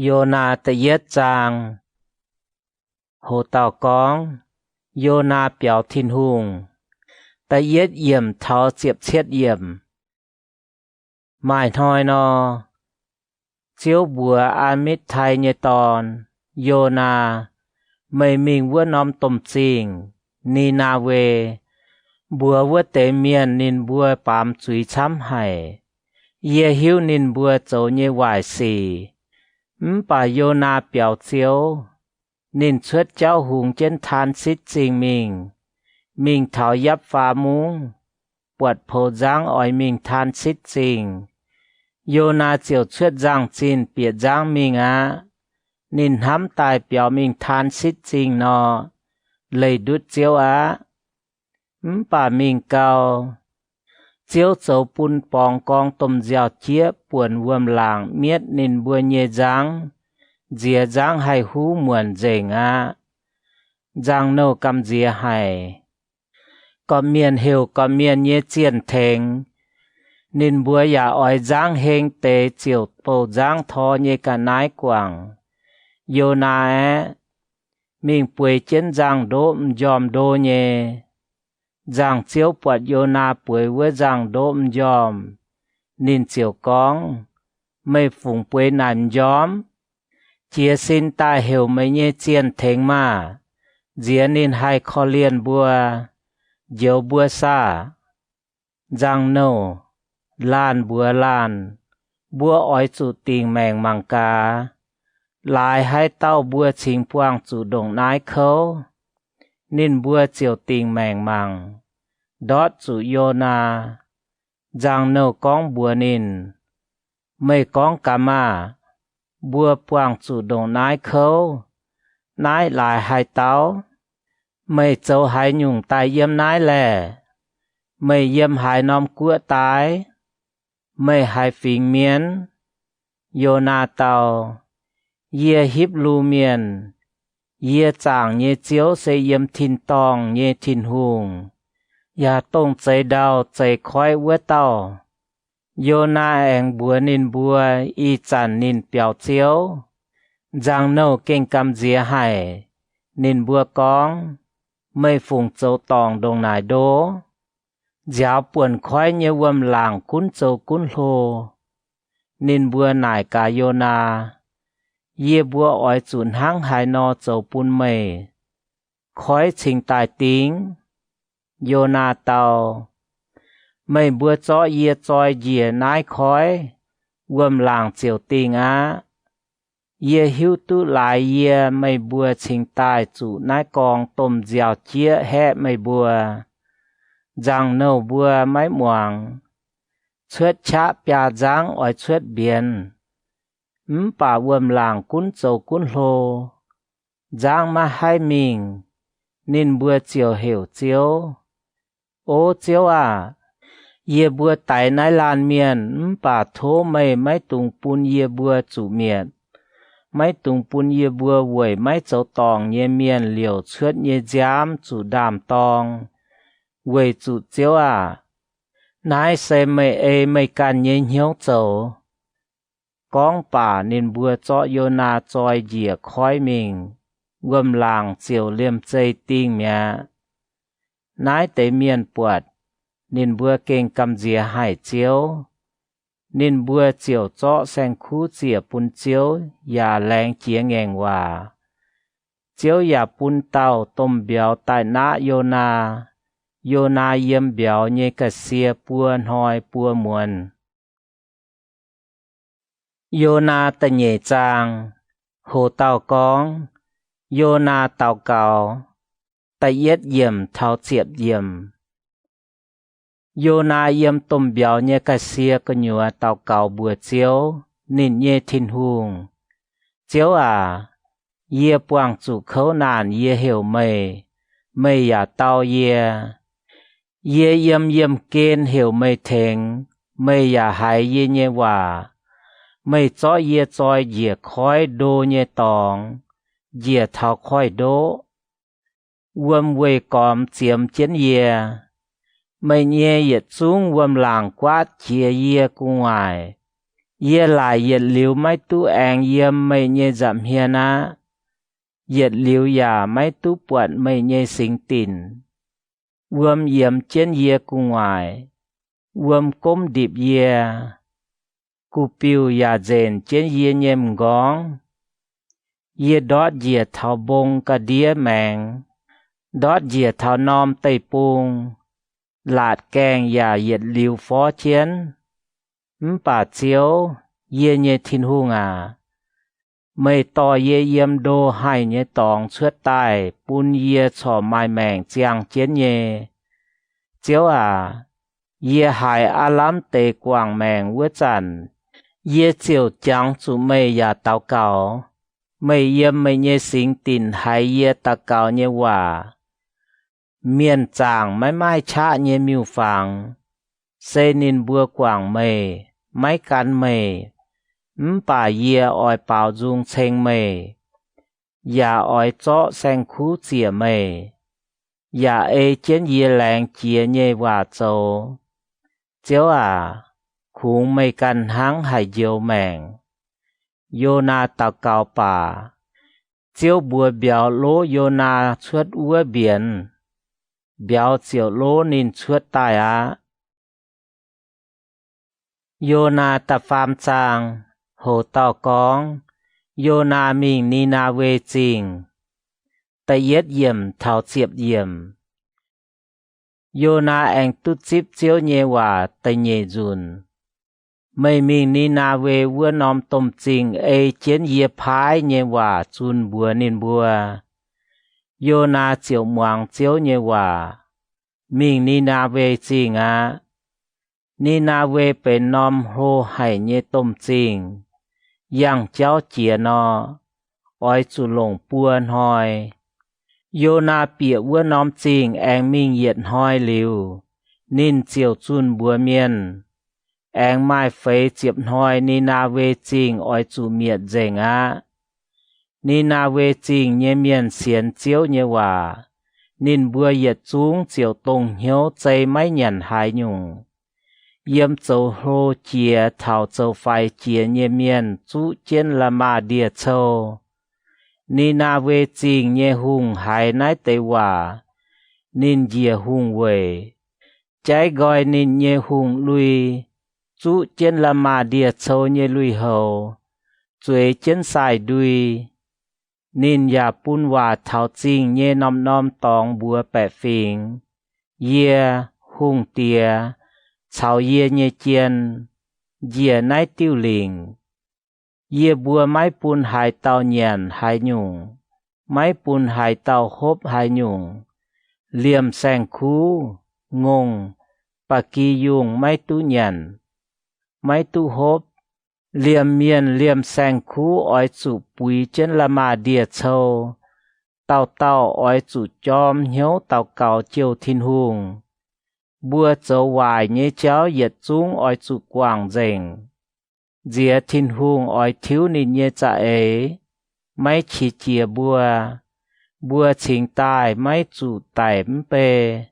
โยนาตะเย็ดจางโหเต่ากองโยนาเปียวทินหุงตะเย็ดเยี่ยมเท้าเจียบเช็ดเยี่ยมหมายทอยนอเจียวบัวอามิตรไทยเนตอนโยนาไม่มิงวัวนอมตมจริงนีนาเวบัววัวเตเมียนนินบัวปามจุยช้ำให้เยหิวนินบัวโจเยวายสีป่าโยนาเปียวเจียวนินชวดเจ้าหุงเจนทานซิดจริงมิงเถายับฟ้ามุงปวดโพจางอ้อยมิงทานซิดจริงโยนาเจียวชวดจางจีนเปียจางมิงนินห้ำตายเปียวมิงทานซิดจริงนอเลยดุดเจียวป่ามิงเกาเจียวโจปุนปองกองตมเจียวเจี๊ยป่วนวมหลางเมียดนินบัวเยจางเจียจางให้หูเหมือนเจงจางโนกำเจียให้ก็เมียนเหี่ยวก็เมียนเยเจียนเทงนินบัวอย่าอ้อยจางเฮงเตเจียวโปจางทอเยกันนายกว่างโยนามิงป่วยเจนจางโดมยอมโดเยจางเจียวปวดโยนาป่วยเวจางโดมยอมนินเจียวกองไม่ฝุ่งป่วยนานยอมเจียสินตาเหี่ยวไม่เยเจียนเทงมาเจียนินให้คอเลียนบัวเจียวบัวซาจางโนลานบัวลานบัวอ้อยจุติงแมงมังกาลายให้เต้าบัวชิงพวงจุดงนายเขานินบัวเจียวติงแมงมังดอดจุโยนาจางโนกองบัวนินไม่กองกามาบัวพวงจุดงนายเขานายลายให้เต้าไม่เจ้าหายยุงตายเยี่ยมนายแลไม่เยี่ยมหายน้อมกัวตายไม่หายฝิงเมียนโยนาเตาเยียฮิบลูเมียนเยียจางเยเจียวเสยเยี่ยมทินตองเยทินหุงอย่าต้องใจดาวใจคอยเวเต้าโยนาแองบัวนินบัวอีจันนินเปียวเจียวจางโนเก่งกำเจียให้นินบัวกองไม่ฝุ่งโจตองดงนายโดยาวป่วนคอยเยวมหลางคุ้นโจคุ้นโลนินบัวนายกาโยนาเยี่ยบัวอ้อยจุนห้างหายนอโจปุนเมคอยชิงตายติงโยนาเตาไม่บัวจ้อเยียจอยเยียนายคอยวมหลางเจียวติงเยี่ยหิวตุหลายเยียไม่บัวชิงตายจุนายกองต้มเจียวเจียแห่ไม่บัวจางโนบัวไม้หมวงเชือดชะปยาจางอ้อยเชือดเบียนป่าวมหลางกุ้นโจกุ้นโลจางมาให้มิงนินบัวเจียวเหวเจียวโอเจียวเยียบัวไตนายลานเมียนป่าโทไม่ตุงปุนเยียบัวจุเมียดไม่ตุงปุนเยียบัวหวยไม่เจ้าตองเยียเมียนเหลียวเชือดเยียจามจุดามตองเวยจุเจียวนายเซไม่การเยียเหียวโจกองป่านินบัวเจาะโยนาจอยเหยียคอยมิงวมลางเจียวเลี่ยมใจติงเมียนายเตเมียนปวดนินบัวเก่งกำเจียให้เจียวนินบัวเจียวเจาะแสงคู่เจียปุนเจียวอย่าแรงเจียงแงงว่าเจียวอย่าปุนเต้าต้มเบียวใต้นาโยนาโยนาเยี่ยมเบียวเยกะเสียปัวหอยปัวมวนโยนาตะเยจางโหเต่ากองโยนาเต่าเก่าตะเย็ดเยี่ยมเท้าเจียบเยี่ยมโยนาเยี่ยมต้มเบียวเยกะเสียกะหยัวเต่าเก่าบัวเจียวนินเยทินหุงเจียวเยี่ยปวางจุเขานานเยี่ยเหวไม่อย่าเต่าเยี่ยเยี่ยมเกณฑ์เหวไม่เทงไม่อย่าหายเยี่ยเยว่าไม่จ้อเยี่ยจอยเหยียคอยโดเยี่ยตองเหยียเท้าคอยโดวมเวกอมเจียมเจียนเยี่ยไม่เยี่ยเหยียดสูงวมหลางกวาดเจียเยี่ยกุงไอ Yê lại yết liu mấy tu anh yếm mây nhê dặm hiền á. Yết liu giả mấy tu buồn mây nhê sinh tình. Uâm yếm trên yê cu ngoài. Uâm cốm điệp yê. Cu piu ya dền trên yê nhêm góng. Yê đót yê thảo bông cả đĩa mèng. Đót yê thảo nòm tây bông. Lạt kèng ya yết liu phó chiến. Bà chiếu yê nhê thiên hung à. Mây to yê yếm đô hai nhê tòng suốt tài. Bún yê chỏ mai mèng chiang chiến nhê. Chiếu à. Yê hai á lắm tê quảng mèng vữa chản. Yê chiều chẳng chủ mây ya tao cao. Mây yếm mây nhê sinh tình hai yê ta cao nhê hòa. Miền chàng mãi mãi chá nhê miêu phàng. Xê nín bùa quảng mây. Máy cắn mây. Bà yê oi bảo dung chênh mây. Yà oi chó xanh khu chìa mây. Yà ê chén yê làng chìa nhê hòa châu. Chiếu à. Khung mây căn háng hải diêu mèng. Yô na tàu cao bà. Chiếu bùa béo lô yô na chuốt ua biển. Béo chiều lô nín chuốt tài á. Yô na ta phàm chàng. Hồ tàu cóng. Yô na mình ni na vê chình. Ta yết yểm thảo chiếp yểm. Yô na anh tút chíp chiếu nhê hòa ta nhê dùn. Mây mình ni na về vua nòm tôm chình ê chiến yê phái nhê hòa chun bùa nín bùa. Yô na chiều muang chiếu nhê hòa. Mình ni na về chình á. Ni na về bên nòm hô hải nhê tôm chình. Yang cháu chìa nó. Ôi chú lồng buôn hoi. Yô na bịa vua nòm chình anh mình yết hoi liu. Nín chiều chun bùa miên. Anh mai phế chiếp hoi ni na về chình oi chủ miệt dành á. Ni na về chình nhé miền xiên chiếu nhé hòa. Nín bùa yết chung chiều tông hiếu chay máy nhận hai nhung. Yếm châu hô chìa thảo châu phai chìa nhé miền chú chên là mà địa châu. Ni na về chình nhé hùng hai nái tây hòa. Nín dìa hùng về. Trái gọi nín nhé hùng lui. Chú trên là mà địa châu nhé lùi hầu. Chuế trên xài đuôi. Nín ya bún hòa thảo chinh nhé nòm nòm tòng bùa bẻ phình. Yê, hùng tìa. Chào yê nhé chiên. Yê nái tiêu lình. Yê bùa mái bún hai tàu nhàn hai nhung. Mái bún hai tàu hốp hai nhung. Liềm sang khu. Ngông. Bà kỳ dùng mái tu nhàn. Máy tu hốp. Liềm miền liềm sang khu oi chủ bùi trên là mà địa châu. Tàu tàu oi chủ chom hiếu tàu cầu chiều thiên hùng. Bùa châu hoài nhé cháu yết chung oi chủ quảng dành. Dìa thiên hùng oi thiếu nín nhé trả ấy. Máy chỉ chìa bùa. Bùa chính tài máy chủ tài bê.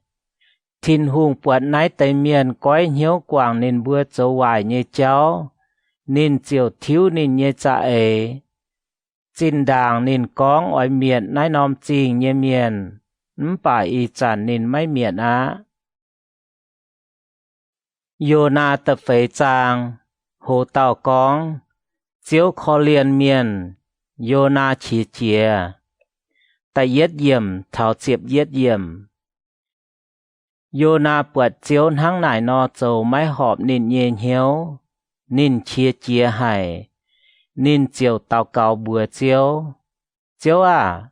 Thiên hùng buồn nái tây miền cõi hiếu quảng nên bữa châu hoài như cháu. Nên chiều thiếu nên như cha ấy. Chín đàng nên cóng ỏi miền nái nòm chinh như miền. Bà y chẳng nên mấy miền á. Yô na tập phế chàng. Hồ tàu cóng. Chiếu khó liền miền. Yô na chỉ chìa. Ta yết yểm thảo chiếp yết yểm. Yô na bật chiếu hăng nải no châu máy họp nín nhên hiếu. Nín chia chia hải. Nín chiều tàu cao bùa chiếu. Chiếu à.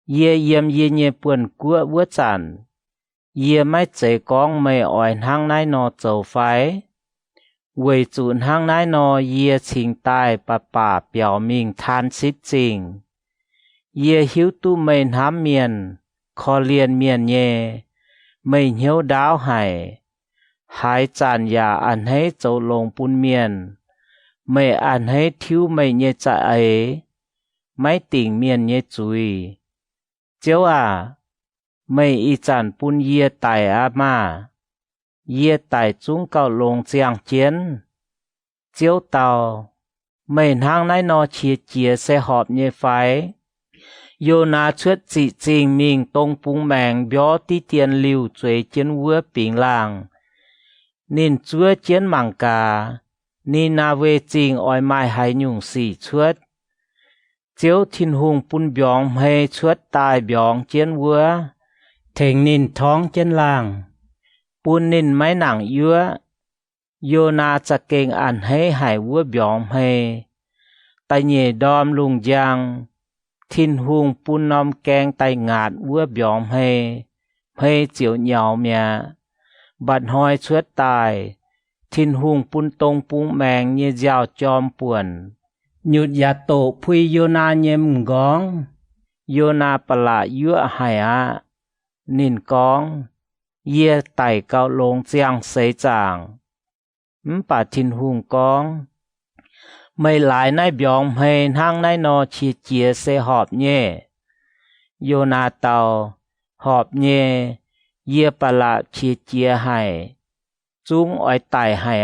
Yê yếm yê nhê buồn cua vữa chản. Yê máy chế con mê ỏi hăng nải no châu phái. Quầy chụn hăng nải no yê trình tài bà bà biểu mình than xích trình. Yê hiếu tu mên hám miền. Khó liền miền nhê. Mây hiếu đáo hải. Hai chàn ya ăn hết châu lông bún miền. Mây ăn hết thiếu mây nhé chạy ấy. Máy tỉnh miền nhé chui. Chiếu à. Mây y chàn bún yê tài á mà. Yê tài chúng cao lông chiang chiến. chiếu tàu mấy hang nái nó chia chia sẽ họp như phải yêu na chuất dị trình mình tông bung mèng bió tí tiền liu chuối chiến vua bình làng nên chúa chiến mảng cả nên na về trình oi mai hay nhung xỉ chuất chiếu thiên hùng bún bióng hay chuất tài bióng chiến vua thỉnh nênท้องchiến làng bún nên máy nặng yếu yêu naจะเก่งอันให้หายวัวบิองให้แต่เย่ดอมลุงยางทินหุงปุนนอมแกงไตงาดวัวบิองให้เจียวเหนียวเมียบัดหอยชวดตายทินหุงปุนตรงปุงแมงเย่ยาวจอมป่วนหยุดยาโตพุยโยนาเยมกองโยนาปลายั่วหายะนินกองเย่ไตเกาลงเจียงเสยจางป่าทินหุงกองไม่หลายนายบิองให้ห้างนายนอชีเจียเสหอบเย่โยนาเตาหอบเย่เยี่ยปละชีเจียให้จุ้งอ้อยไตให้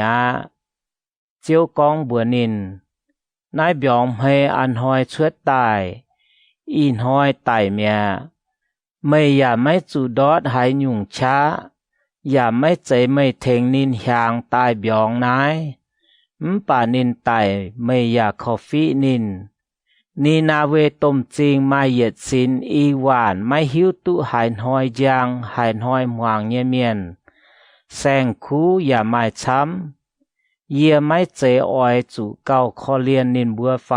เจียวกองบัวนินนายบิองให้อันหอยชวดตายอินหอยไตเมียไม่อย่าไม่จูดอดหายหยุ่งช้าอย่าไม่ใจไม่เทงนินหางตายบิองนายป่านินไตไม่อยากคอฟีนินนีนาเวตมจริงมาเหยียดสินอีหวานไม่หิวตุหายหอยยางหายหอยหวางเยเมียนแสงคูอย่าไม่ช้ำเยี่ยไม่เจออยจูเก้าคอเลียนนินบัวไฟ